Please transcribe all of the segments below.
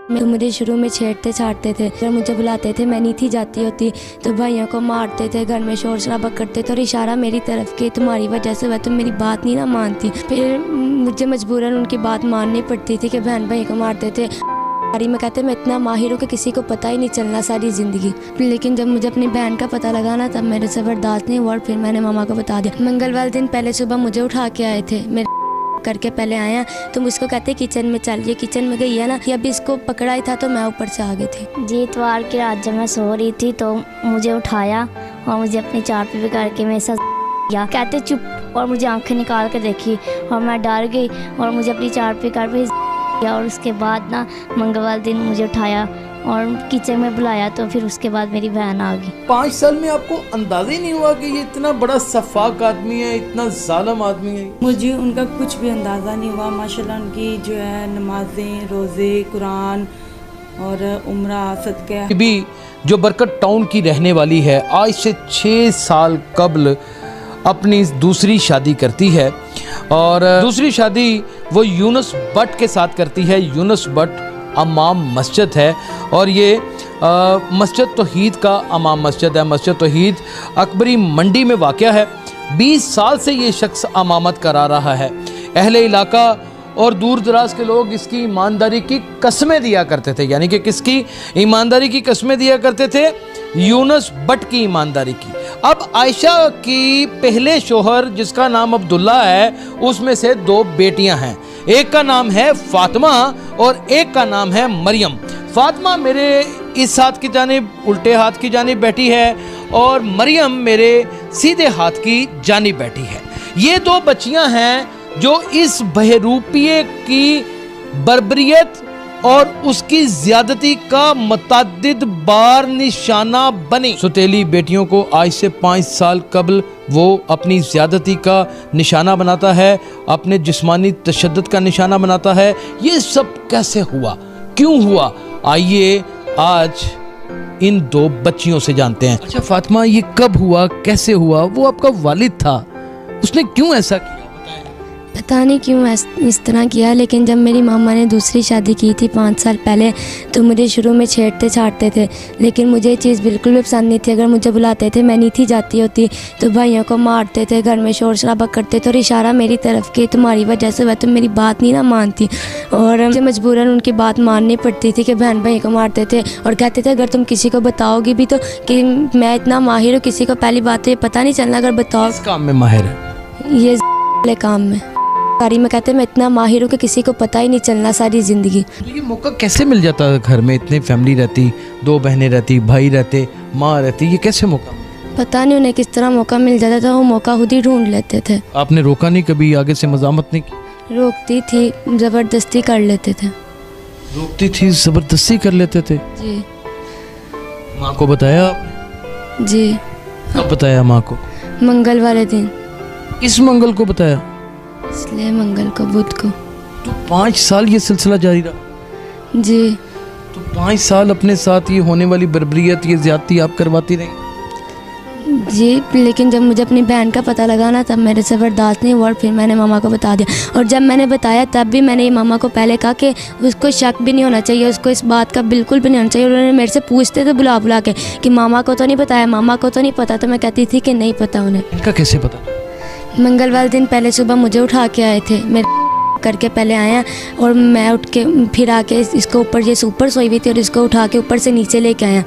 मुझे शुरू में छेड़ते छाड़ते थे, जब मुझे बुलाते थे मैं नहीं थी जाती होती तो भाइयों को मारते थे, घर में शोर शराबा करते थे और इशारा मेरी तरफ के तुम्हारी वजह से हुआ, तुम मेरी बात नहीं ना मानती। फिर मुझे मजबूरन उनकी बात माननी पड़ती थी कि बहन भाई को मारते थे। में कहते मैं इतना माहिर हूँ कि किसी को पता ही नहीं चलना सारी ज़िंदगी। लेकिन जब मुझे अपनी बहन का पता लगा ना तब मेरे से बर्दाश्त नहीं हुआ और फिर मैंने मामा को बता दिया। मंगलवार दिन पहले सुबह मुझे उठा के आए थे, मेरे करके पहले आया, तुम उसको कहते किचन में चल, ये किचन में गई है ना, कि अभी इसको पकड़ा ही था तो मैं ऊपर से आ गई थी। जी इतवार की रात जब मैं सो रही थी तो मुझे उठाया और मुझे अपनी चारपाई पे करके मेरे साथ किया, कहते चुप, और मुझे आंखें निकाल के देखी और मैं डर गई और मुझे अपनी चारपाई कर पे किया। और उसके बाद ना मंगलवार दिन मुझे उठाया और किचन में बुलाया तो फिर उसके बाद मेरी बहन आ गई। 5 साल में आपको अंदाजा ही नहीं हुआ कि ये इतना बड़ा सफाक आदमी है, इतना जालिम आदमी है? मुझे उनका कुछ भी अंदाज़ा नहीं हुआ। माशाल्लाह उनकी जो है नमाजें, रोज़े, कुरान और उम्रा, सदक़े भी जो बरकत टाउन की रहने वाली है, आज से 6 साल कबल अपनी दूसरी शादी करती है और दूसरी शादी वो यूनुस भट्ट के साथ करती है। यूनुस भट्ट अमाम मस्जिद है और ये मस्जिद तौहीद का अमाम मस्जिद है। मस्जिद तौहीद अकबरी मंडी में वाक़या है। 20 साल से ये शख्स अमामत करा रहा है। अहले इलाका और दूर दराज के लोग इसकी ईमानदारी की कस्में दिया करते थे। यानी कि किसकी ईमानदारी की कस्में दिया करते थे? यूनुस भट्ट की ईमानदारी की। अब आयशा की पहले शोहर जिसका नाम अब्दुल्ला है, उसमें से 2 बेटियां हैं। एक का नाम है फातिमा और एक का नाम है मरियम। फातिमा मेरे इस हाथ की जानिब, उल्टे हाथ की जानिब बैठी है और मरियम मेरे सीधे हाथ की जानिब बैठी है। ये 2 बच्चियां हैं जो इस बहरूपिये की बर्बरियत और उसकी ज्यादती का मुतअद्दिद बार निशाना बनी। सुतेली बेटियों को आज से 5 साल कबल वो अपनी ज्यादती का निशाना बनाता है, अपने जिस्मानी तशद्दुद का निशाना बनाता है। ये सब कैसे हुआ, क्यों हुआ, आइए आज इन 2 बच्चियों से जानते हैं। अच्छा फातिमा, ये कब हुआ, कैसे हुआ? वो आपका वालिद था, उसने क्यों ऐसा किया? पता नहीं क्यों इस तरह किया, लेकिन जब मेरी मामा ने दूसरी शादी की थी 5 साल पहले तो मुझे शुरू में छेड़ते छाड़ते थे, लेकिन मुझे ये चीज़ बिल्कुल भी पसंद नहीं थी। अगर मुझे बुलाते थे मैं नहीं थी जाती होती तो भाइयों को मारते थे, घर में शोर शराबा करते थे और इशारा मेरी तरफ के तुम्हारी वजह से हुआ, तुम मेरी बात नहीं ना मानती। और मुझे मजबूरन उनकी बात माननी पड़ती थी कि बहन भाई को मारते थे और कहते थे अगर तुम किसी को बताओगी भी तो कि मैं इतना माहिर हूँ, किसी को पहली बात तो ये पता नहीं चलना, अगर बताओ। इस काम में माहिर है? ये काम में कारी में कहते मैं इतना माहिर हूँ कि किसी को पता ही नहीं चलना सारी ज़िंदगी। तो ये मौका कैसे मिल जाता है? घर में इतनी फैमिली रहती, 2 बहनें रहती, भाई रहते, माँ रहती, ये कैसे मौका? पता नहीं उन्हें किस तरह मौका मिल जाता था, वो मौका खुद ही ढूंढ लेते थे। आपने रोका नहीं कभी, आगे से मज़ामत नहीं की? रोकती थी, ज़बरदस्ती कर लेते थे। रोकती थी, ज़बरदस्ती कर लेते थे? जी। माँ को बताया आपने? जी। कब बताया माँ को? मंगल वाले दिन। किस मंगल को बताया? इसलिए मंगल को, बुध को। तो 5 साल ये सिलसिला जारी रहा? जी। तो 5 साल अपने साथ ये होने वाली बर्बरियत, ये ज्यादती आप करवाती रही? जी, लेकिन जब मुझे अपनी बहन का पता लगा ना तब मेरे से बर्दाश्त नहीं हुआ और फिर मैंने मामा को बता दिया। और जब मैंने बताया तब भी मैंने ये मामा को पहले कहा कि उसको शक भी नहीं होना चाहिए, उसको इस बात का बिल्कुल भी नहीं होना चाहिए। उन्होंने मेरे से पूछते थे बुला बुला के कि मामा को तो नहीं बताया, मामा को तो नहीं पता, तो मैं कहती थी कि नहीं पता उन्हें। इनका कैसे पता? मंगलवार दिन पहले सुबह मुझे उठा के आए थे, मेरे करके पहले आया और मैं उठ के फिर आके इसको ऊपर, ये ऊपर सोई हुई थी और इसको उठा के ऊपर से नीचे लेके आया।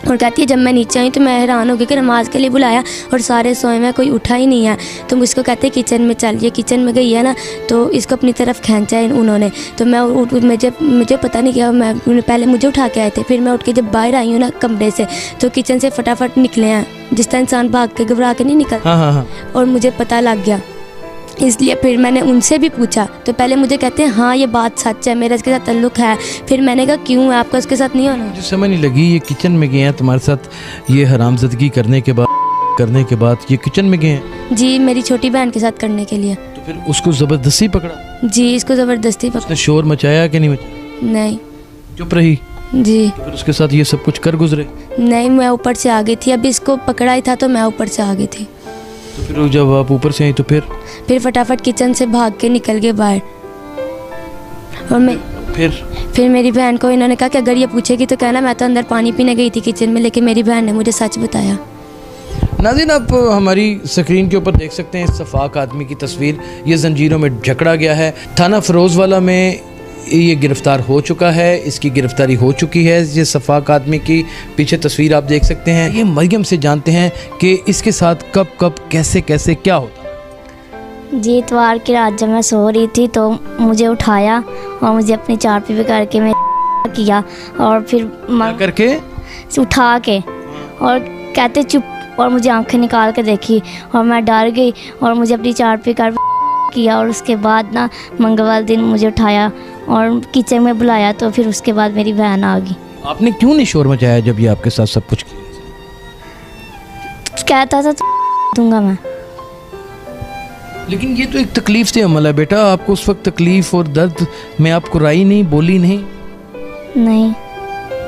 और कहती है जब मैं नीचे आई तो मैं हैरान हो गई कि नमाज के लिए बुलाया और सारे सोए में, कोई उठा ही नहीं है। तो मुझको कहते किचन में चल, ये किचन में गई है ना, तो इसको अपनी तरफ खींचा है उन्होंने। तो मैं मुझे पता नहीं क्या, मैं पहले मुझे उठा के आए थे, फिर मैं उठ के जब बाहर आई हूँ ना कमरे से तो किचन से फटाफट निकले हैं, जिस तरह इंसान भाग के घबरा के नहीं निकलता। हाँ। और मुझे पता लग गया, इसलिए फिर मैंने उनसे भी पूछा तो पहले मुझे कहते हैं हाँ ये बात सच है, मेरा इसके साथ ताल्लुक़ है। फिर मैंने कहा क्यों है आपका उसके साथ नहीं होना? मुझे समझ नहीं लगी, ये किचन में गए हैं तुम्हारे साथ ये हरामज़दगी करने के बाद ये किचन में गए हैं? जी, मेरी छोटी बहन के साथ करने के लिए। तो फिर उसको ज़बरदस्ती पकड़ा? जी, इसको ज़बरदस्ती पकड़ा। उसने शोर मचाया कि नहीं मचाया? नहीं। चुप रही? जी। तो फिर उसके साथ ये सब कुछ कर गुजरे? नहीं, मैं ऊपर से आ गई थी, अभी इसको पकड़ा ही था तो मैं ऊपर से आ गई थी। तो फिर जब आप ऊपर से आई तो फिर फटाफट किचन से भाग के निकल गए बाहर। और मैं फिर मेरी बहन को इन्होंने कहा कि अगर ये पूछेगी तो कहना मैं तो अंदर पानी पीने गई थी किचन में, लेकिन मेरी बहन ने मुझे सच बताया। नाज़रीन, आप हमारी स्क्रीन के ऊपर देख सकते हैं इस सफाक आदमी की तस्वीर। ये जंजीरों में जकड़ा गया है, थाना फिरोजवाला में ये गिरफ़्तार हो चुका है, इसकी गिरफ़्तारी हो चुकी है। ये सफाक आदमी की पीछे तस्वीर आप देख सकते हैं। ये मरियम से जानते हैं कि इसके साथ कब कब कैसे कैसे क्या होता। जी, इतवार की रात जब मैं सो रही थी तो मुझे उठाया और मुझे अपनी चारपाई पे करके मैं किया और फिर करके उठा के और कहते चुप, और मुझे आंखें निकाल के देखी और मैं डर गई और मुझे अपनी चारपाई कर किया। और उसके बाद ना मंगलवार दिन मुझे उठाया और किचन में बुलाया, तो फिर उसके बाद मेरी बहन आ गई। आपने क्यों नहीं शोर मचाया जब ये आपके साथ सब कुछ किया? कहता था दूंगा मैं। लेकिन ये तो एक तकलीफ से अमल है बेटा, आपको उस वक्त तकलीफ और दर्द में आप कुराई नहीं, बोली नहीं? नहीं।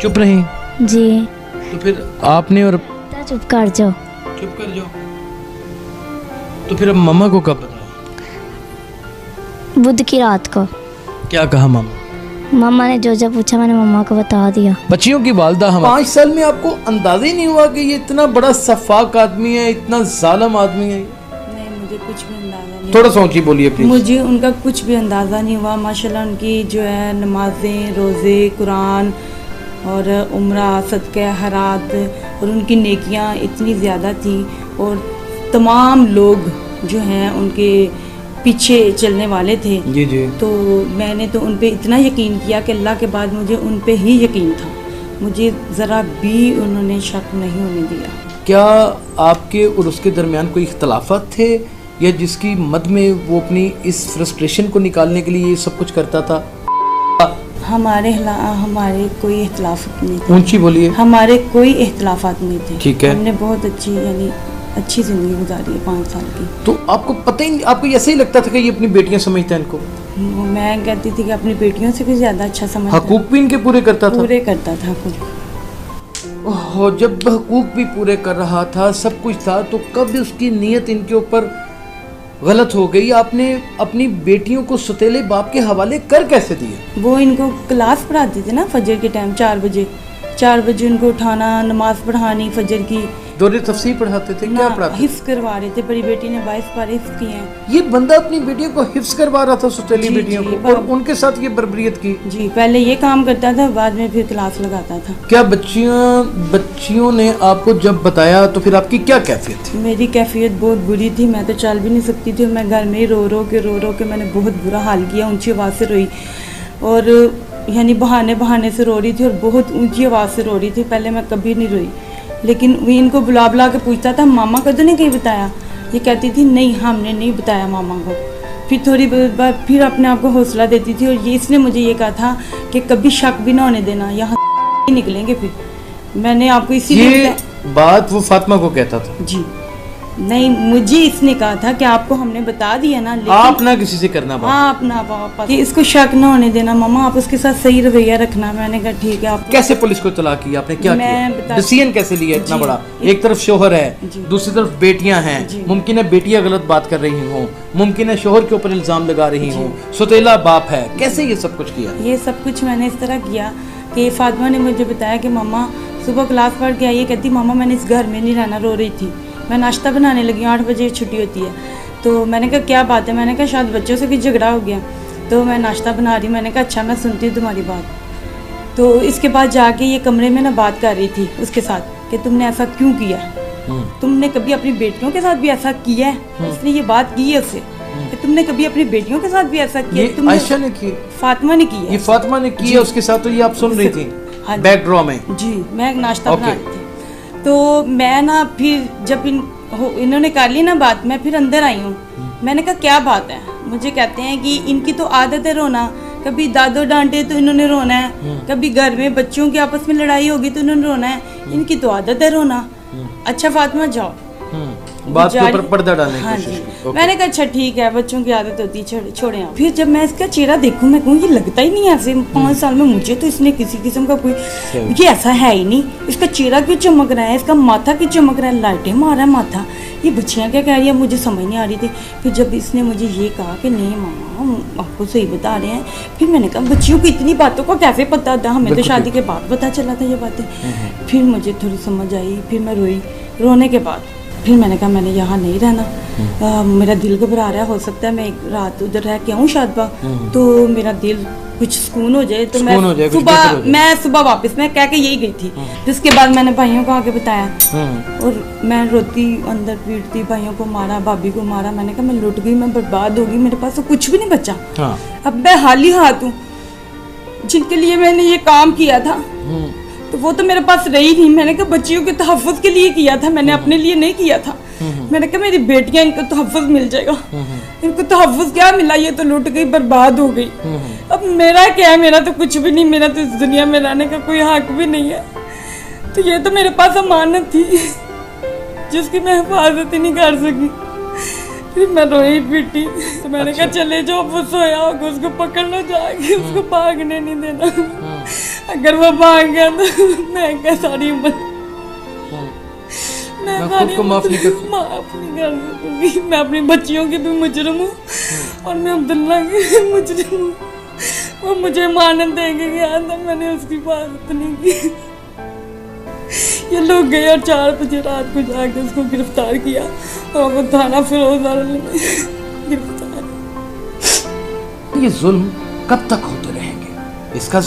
चुप रही? जी। तो फिर आपने और चुप कर जाओ। चुप कर जाओ। तो फिर अब मम्मा को कब बताया? बुध की रात को। क्या कहा मामा? मम्मा ने जो जो पूछा मैंने मम्मा को बता दिया। बच्चियों की वालदा हम 5 साल में आपको अंदाजा ही नहीं हुआ कि ये इतना बड़ा सफाक आदमी है, इतना जालिम आदमी है? नहीं, मुझे कुछ भी अंदाज़ा नहीं। थोड़ा सा ऊंची बोलिए प्लीज। मुझे उनका कुछ भी अंदाज़ा नहीं हुआ। माशाल्लाह उनकी जो है नमाजें, रोज़े, कुरान और उम्रा, सदक़े हरात और उनकी नेकियां इतनी ज़्यादा थी और तमाम लोग जो हैं उनके पीछे चलने वाले थे। जी जी। तो मैंने तो उन पे इतना यकीन किया कि अल्लाह के बाद मुझे उन पे ही यकीन था, मुझे ज़रा भी उन्होंने शक नहीं होने दिया। क्या आपके और उसके दरमियान कोई इख्तलाफात थे, या जिसकी मद में वो अपनी इस फ्रस्ट्रेशन को निकालने के लिए ये सब कुछ करता था? हमारे कोई इख्तलाफात नहीं थे। ऊंची बोलिए। हमारे कोई इख्तलाफात नहीं थे। ठीक है। हमने बहुत अच्छी ज़िंदगी गुजारी है 5 साल की। तो आपको पता ही, आपको ऐसे ही लगता था कि ये अपनी बेटियां समझते हैं इनको? मैं कहती थी कि अपनी बेटियों से भी ज़्यादा अच्छा समझता। हकूक भी इनके पूरे करता था? पूरे करता था हकूक। ओह, जब हकूक भी पूरे कर रहा था, सब कुछ था, तो कब उसकी नीयत इनके ऊपर गलत हो गई? आपने अपनी बेटियों को सौतेले बाप के हवाले कर कैसे दिए? वो इनको क्लास पढ़ाते थे ना फजर के टाइम, 4 बजे उनको उठाना, नमाज पढ़ानी फजर की, दौरे तफसीर पढ़ाते थे? क्या पढ़ाते? हिफ्स करवा रहे थे। बड़ी बेटी ने 22 पारे हिफ्स किए हैं। ये बंदा अपनी बेटियों को हिफ्स करवा रहा था, सौतेली बेटियों जी, को, और उनके साथ ये बर्बरियत की? जी, पहले ये काम करता था, बाद में फिर क्लास लगाता था। क्या बच्चियों ने आपको जब बताया तो फिर आपकी क्या कैफियत थी? मेरी कैफियत बहुत बुरी थी, मैं तो चल भी नहीं सकती थी। मैं घर में ही रो के मैंने बहुत बुरा हाल किया, ऊंची आवाज़ से रोई और यानी बहाने से रो रही थी और बहुत ऊंची आवाज़ से रो रही थी। पहले मैं कभी नहीं रोई, लेकिन वो इनको बुला के पूछता था, मामा को तो नहीं कहीं बताया? ये कहती थी नहीं, हमने नहीं बताया मामा को। फिर थोड़ी बार फिर अपने आप को हौसला देती थी और ये इसने मुझे ये कहा था कि कभी शक भी ना होने देना, यहाँ निकलेंगे। फिर मैंने आपको इसीलिए बात वो फातिमा को कहता था? जी नहीं, मुझे इसने कहा था कि आपको हमने बता दिया ना, लेकिन आप ना किसी से करना बात। हाँ, अपना पापा कि इसको शक ना होने देना मामा, आप उसके साथ सही रवैया रखना। मैंने कहा ठीक है। आप कैसे पुलिस को इत्तला की आपने? क्या किया? डिसीजन कैसे लिया इतना बड़ा? एक तरफ शोहर है, दूसरी तरफ बेटियां हैं, मुमकिन है बेटियां गलत बात कर रही हों, मुमकिन है शोहर के ऊपर इल्जाम लगा रही हों, सौतेला बाप है, कैसे ये सब कुछ किया? ये सब कुछ मैंने इस तरह किया कि फातिमा ने मुझे बताया कि मामा सुबह क्लास पढ़ के आई, कहती मामा मैंने इस घर में नहीं रहना, रो रही थी। मैं नाश्ता बनाने लगी, 8 बजे छुट्टी होती है। तो मैंने कहा क्या बात है? मैंने कहा शायद बच्चों से भी झगड़ा हो गया। तो मैं नाश्ता बना रही, मैंने कहा अच्छा मैं सुनती हूँ तुम्हारी बात। तो इसके बाद जाके ये कमरे में ना बात कर रही थी उसके साथ कि तुमने ऐसा क्यों किया, तुमने कभी अपनी बेटियों के साथ भी ऐसा किया है? उसने ये बात की है उससे कि तुमने कभी अपनी बेटियों के साथ भी ऐसा किया? तुमने आयशा ने की? फातिमा ने की है। ये फातिमा ने की है उसके साथ? तो ये आप सुन रही थी बैकड्रॉ में? जी, मैं नाश्ता बना रही थी। तो मैं ना फिर जब इन्होंने कर ली ना बात, मैं फिर अंदर आई हूँ। मैंने कहा क्या बात है? मुझे कहते हैं कि इनकी तो आदत है रोना, कभी दादो डांटे तो इन्होंने रोना है, कभी घर में बच्चों की आपस में लड़ाई होगी तो इन्होंने रोना है, इनकी तो आदत है रोना। अच्छा फातिमा जाओ, बात के ऊपर पर्दा डालने की हाँ कोशिश जी। की। ओके। मैंने कहा अच्छा ठीक है, बच्चों की आदत होती है, छोड़े आप। फिर जब मैं इसका चेहरा देखूं, मैं कहूँ ये लगता ही नहीं ऐसे 5 साल में मुझे तो इसने किसी किस्म का कोई ये ऐसा है ही नहीं। इसका चेहरा क्यों चमक रहा है, इसका माथा क्यों चमक रहा है, लाइटें मार रहा है माथा, ये बच्चियाँ क्या कह रही है, मुझे समझ नहीं आ रही थी। फिर जब इसने मुझे ये कहा कि नहीं मामा आपको सही बता रहे हैं, फिर मैंने कहा बच्चियों को इतनी बातों का कैसे पता था, हमें तो शादी के बाद पता चला था ये बातें। फिर मुझे थोड़ी समझ आई, फिर मैं रोई। रोने के बाद फिर मैंने कहा मैंने यहाँ नहीं रहना, मेरा दिल घबरा रहा है, हो सकता है मैं एक रात उधर रह के आऊँ शादबाग तो मेरा दिल कुछ सुकून हो जाए, तो मैं सुबह वापस मैं कह के यही गई थी। जिसके बाद मैंने भाइयों को आगे बताया और मैं रोती अंदर पीटती, भाइयों को मारा, भाभी को मारा। मैंने कहा मैं लुट गई, मैं बर्बाद हो गई, मेरे पास तो कुछ भी नहीं बचा। अब मैं हाली हाथ हूँ, जिनके लिए मैंने ये काम किया था तो वो तो मेरे पास रही नहीं। मैंने कहा बच्चियों के तहफ़्फ़ुज़ के लिए किया था, मैंने अपने लिए नहीं किया था। मैंने कहा मेरी बेटियां, इनको तहफ़्फ़ुज़ मिल जाएगा। इनको तहफ़्फ़ुज़ क्या मिला, ये तो लुट गई, बर्बाद हो गई। अब मेरा क्या है, मेरा तो कुछ भी नहीं, मेरा तो इस दुनिया में रहने का कोई हक भी नहीं है। तो ये तो मेरे पास अमानत थी जिसकी मैं हिफाजत ही नहीं कर सकी। फिर मैं रोई पीटी, तो मैंने कहा चले जाओ, वो सोया होगा उसको पकड़ लो जाके, उसको भागने नहीं देना। अगर वो भाग गया तो मैं क्या सारी उम्र मैं खुद को माफ नहीं कर सकूंगी। मैं अपनी बच्चियों की भी मुजरिम हूँ और मैं अब्दुल्ला की मुजरिम हूँ। वो मुझे मानत देके गया था, मैंने उसकी हिफाजत नहीं की। ये लोग गए और 4 बजे रात को जाके उसको गिरफ्तार किया और वो थाना फिरोजदार में गिरफ्तार। ये जुल्म कब तक होते रहेंगे, इसका